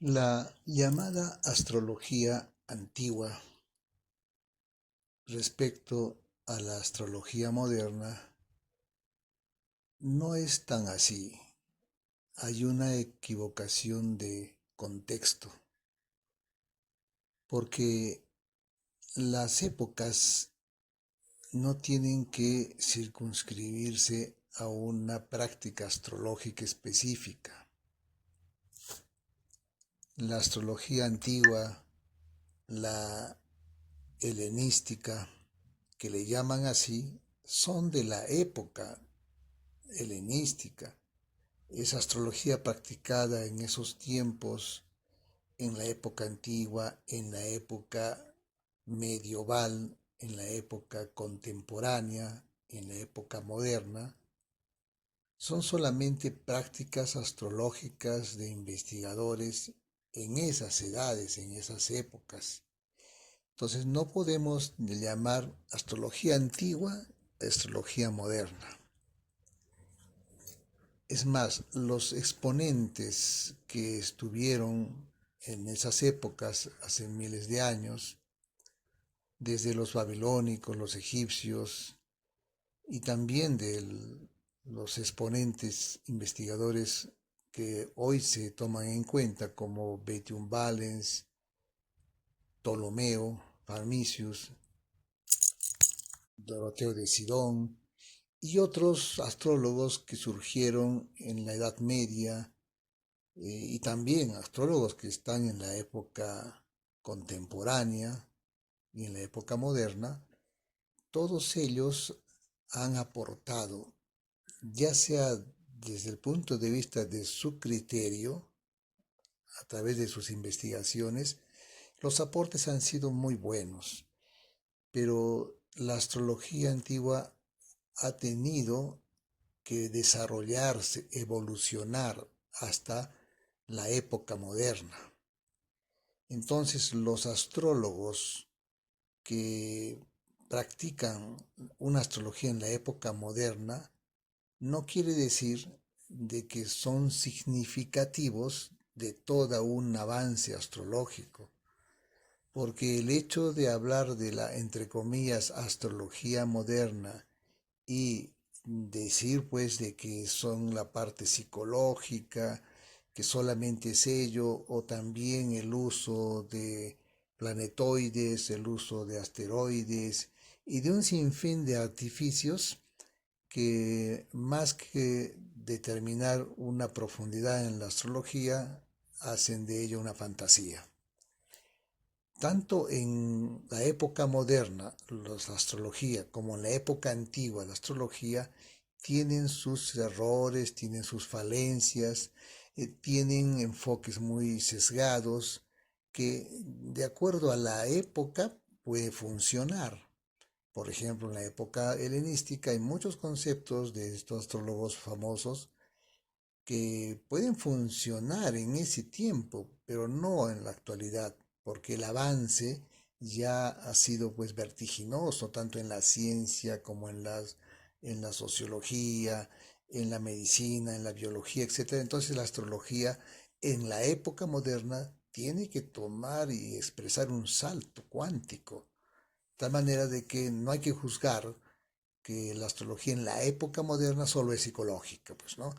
La llamada astrología antigua respecto a la astrología moderna no es tan así. Hay una equivocación de contexto, porque las épocas no tienen que circunscribirse a una práctica astrológica específica. La astrología antigua, la helenística, que le llaman así, son de la época helenística. Es astrología practicada en esos tiempos, en la época antigua, en la época medieval, en la época contemporánea, en la época moderna. Son solamente prácticas astrológicas de investigadores en esas edades, en esas épocas. Entonces no podemos llamar astrología antigua astrología moderna. Es más, los exponentes que estuvieron en esas épocas, hace miles de años, desde los babilónicos, los egipcios, y también de los exponentes investigadores que hoy se toman en cuenta, como Bethune Valens, Ptolomeo, Parmicius, Doroteo de Sidón, y otros astrólogos que surgieron en la Edad Media, y también astrólogos que están en la época contemporánea y en la época moderna. Todos ellos han aportado, ya sea desde el punto de vista de su criterio, a través de sus investigaciones. Los aportes han sido muy buenos, pero la astrología antigua ha tenido que desarrollarse, evolucionar hasta la época moderna. Entonces los astrólogos que practican una astrología en la época moderna no quiere decir de que son significativos de todo un avance astrológico, porque el hecho de hablar de la, entre comillas, astrología moderna y decir pues de que son la parte psicológica, que solamente es ello, o también el uso de planetoides, el uso de asteroides y de un sinfín de artificios que más que determinar una profundidad en la astrología, hacen de ello una fantasía. Tanto en la época moderna, la astrología, como en la época antigua, la astrología, tienen sus errores, tienen sus falencias, tienen enfoques muy sesgados que de acuerdo a la época puede funcionar. Por ejemplo, en la época helenística hay muchos conceptos de estos astrólogos famosos que pueden funcionar en ese tiempo, pero no en la actualidad, porque el avance ya ha sido pues vertiginoso, tanto en la ciencia como en la sociología, en la medicina, en la biología, etcétera. Entonces la astrología en la época moderna tiene que tomar y expresar un salto cuántico, de tal manera de que no hay que juzgar que la astrología en la época moderna solo es psicológica, pues, ¿no?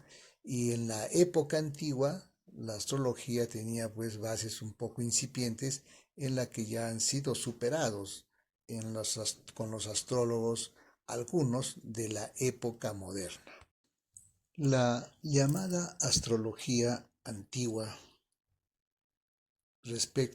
Y en la época antigua, la astrología tenía pues bases un poco incipientes en la que ya han sido superados con los astrólogos, algunos de la época moderna. La llamada astrología antigua respecto